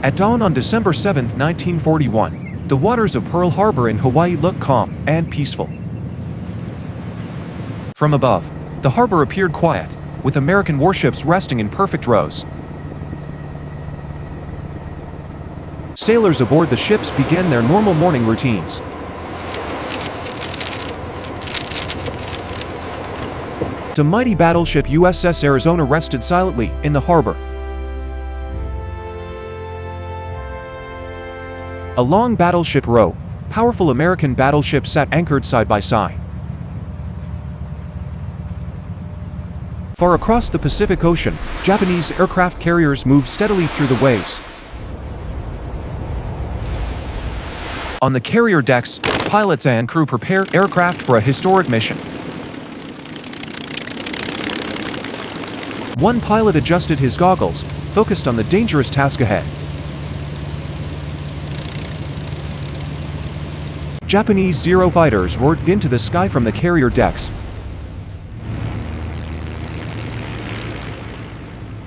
At dawn on December 7, 1941, the waters of Pearl Harbor in Hawaii looked calm and peaceful. From above, the harbor appeared quiet, with American warships resting in perfect rows. Sailors aboard the ships began their normal morning routines. The mighty battleship USS Arizona rested silently in the harbor. A long battleship row, powerful American battleships sat anchored side by side. Far across the Pacific Ocean, Japanese aircraft carriers moved steadily through the waves. On the carrier decks, pilots and crew prepared aircraft for a historic mission. One pilot adjusted his goggles, focused on the dangerous task ahead. Japanese Zero fighters roared into the sky from the carrier decks.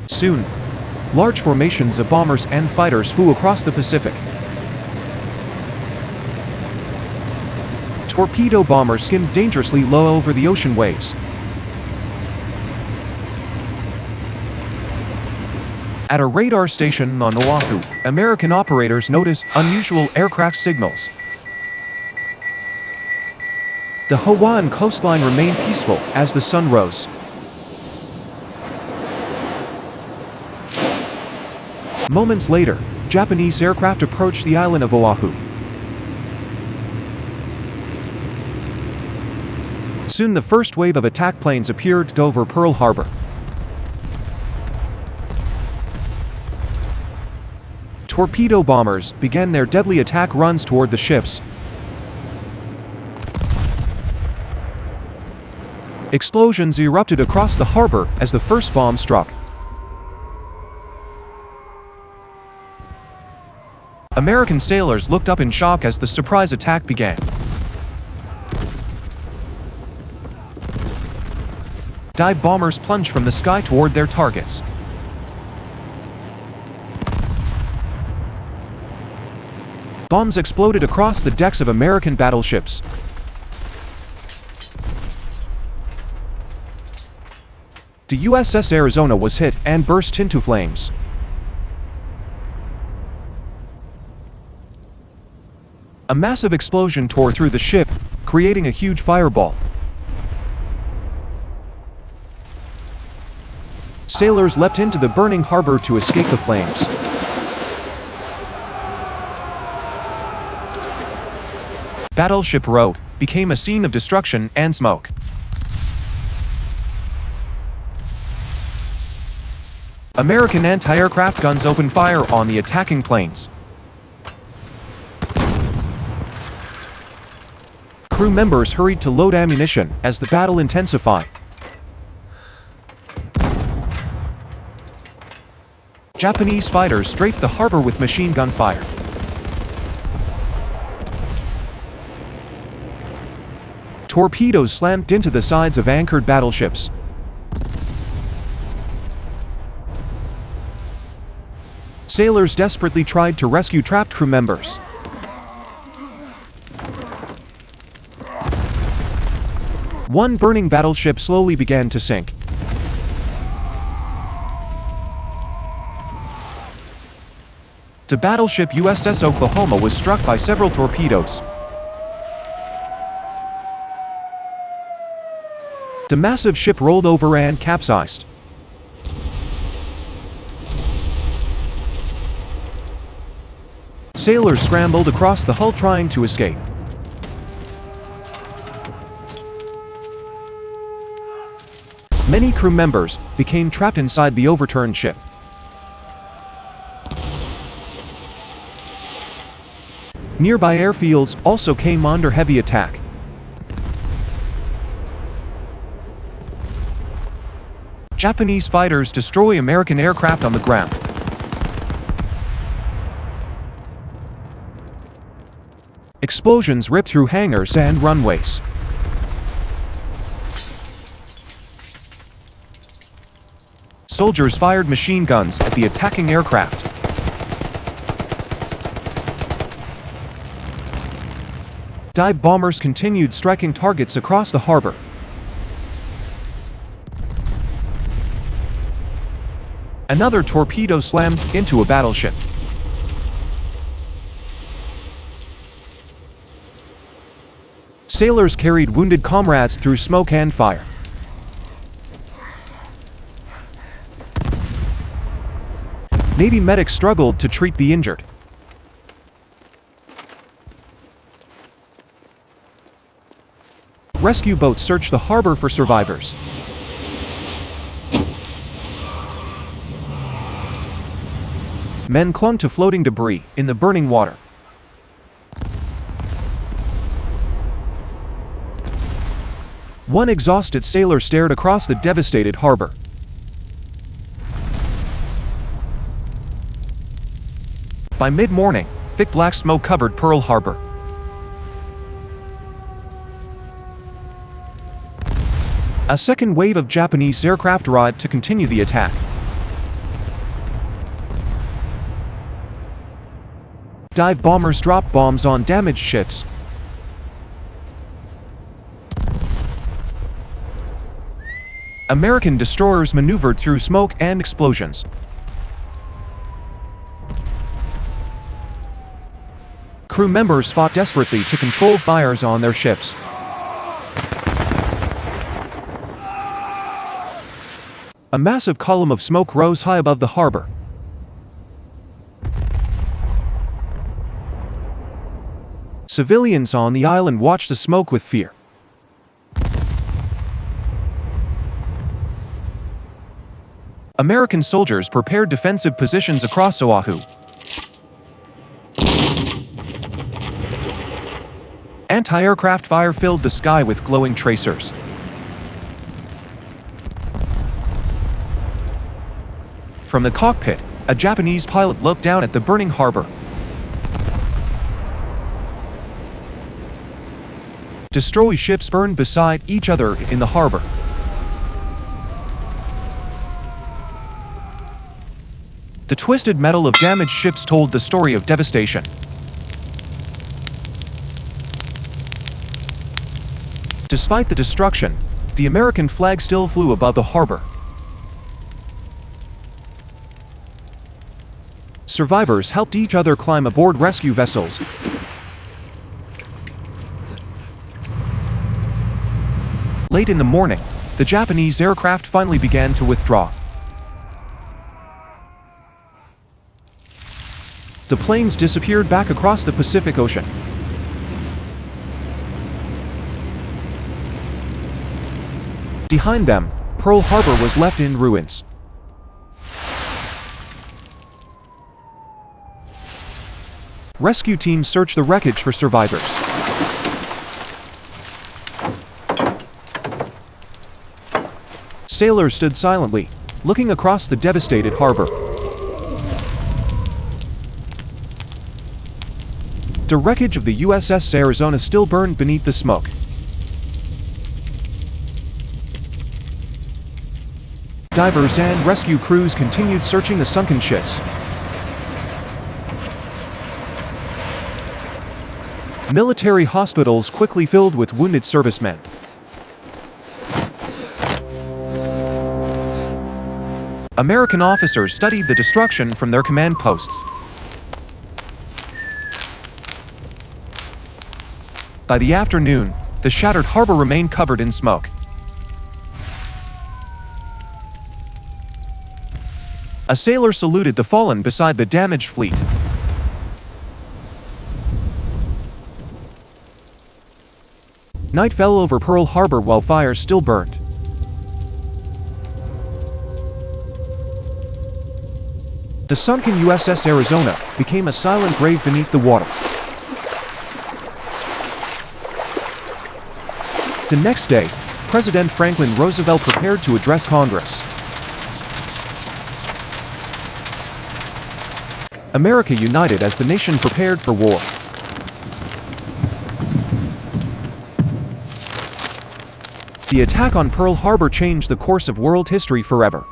Soon, large formations of bombers and fighters flew across the Pacific. Torpedo bombers skimmed dangerously low over the ocean waves. At a radar station on Oahu, American operators noticed unusual aircraft signals. The Hawaiian coastline remained peaceful as the sun rose. Moments later, Japanese aircraft approached the island of Oahu. Soon the first wave of attack planes appeared over Pearl Harbor. Torpedo bombers began their deadly attack runs toward the ships. Explosions erupted across the harbor as the first bomb struck. American sailors looked up in shock as the surprise attack began. Dive bombers plunged from the sky toward their targets. Bombs exploded across the decks of American battleships. The USS Arizona was hit and burst into flames. A massive explosion tore through the ship, creating a huge fireball. Sailors leapt into the burning harbor to escape the flames. Battleship Row became a scene of destruction and smoke. American anti-aircraft guns opened fire on the attacking planes. Crew members hurried to load ammunition as the battle intensified. Japanese fighters strafed the harbor with machine gun fire. Torpedoes slammed into the sides of anchored battleships. Sailors desperately tried to rescue trapped crew members. One burning battleship slowly began to sink. The battleship USS Oklahoma was struck by several torpedoes. The massive ship rolled over and capsized. Sailors scrambled across the hull trying to escape. Many crew members became trapped inside the overturned ship. Nearby airfields also came under heavy attack. Japanese fighters destroy American aircraft on the ground. Explosions ripped through hangars and runways. Soldiers fired machine guns at the attacking aircraft. Dive bombers continued striking targets across the harbor. Another torpedo slammed into a battleship. Sailors carried wounded comrades through smoke and fire. Navy medics struggled to treat the injured. Rescue boats searched the harbor for survivors. Men clung to floating debris in the burning water. One exhausted sailor stared across the devastated harbor. By mid-morning, thick black smoke covered Pearl Harbor. A second wave of Japanese aircraft arrived to continue the attack. Dive bombers dropped bombs on damaged ships. American destroyers maneuvered through smoke and explosions. Crew members fought desperately to control fires on their ships. A massive column of smoke rose high above the harbor. Civilians on the island watched the smoke with fear. American soldiers prepared defensive positions across Oahu. Anti-aircraft fire filled the sky with glowing tracers. From the cockpit, a Japanese pilot looked down at the burning harbor. Destroyed ships burned beside each other in the harbor. The twisted metal of damaged ships told the story of devastation. Despite the destruction, the American flag still flew above the harbor. Survivors helped each other climb aboard rescue vessels. Late in the morning, the Japanese aircraft finally began to withdraw. The planes disappeared back across the Pacific Ocean. Behind them, Pearl Harbor was left in ruins. Rescue teams searched the wreckage for survivors. Sailors stood silently, looking across the devastated harbor. The wreckage of the USS Arizona still burned beneath the smoke. Divers and rescue crews continued searching the sunken ships. Military hospitals quickly filled with wounded servicemen. American officers studied the destruction from their command posts. By the afternoon, the shattered harbor remained covered in smoke. A sailor saluted the fallen beside the damaged fleet. Night fell over Pearl Harbor while fires still burned. The sunken USS Arizona became a silent grave beneath the water. The next day, President Franklin Roosevelt prepared to address Congress. America united as the nation prepared for war. The attack on Pearl Harbor changed the course of world history forever.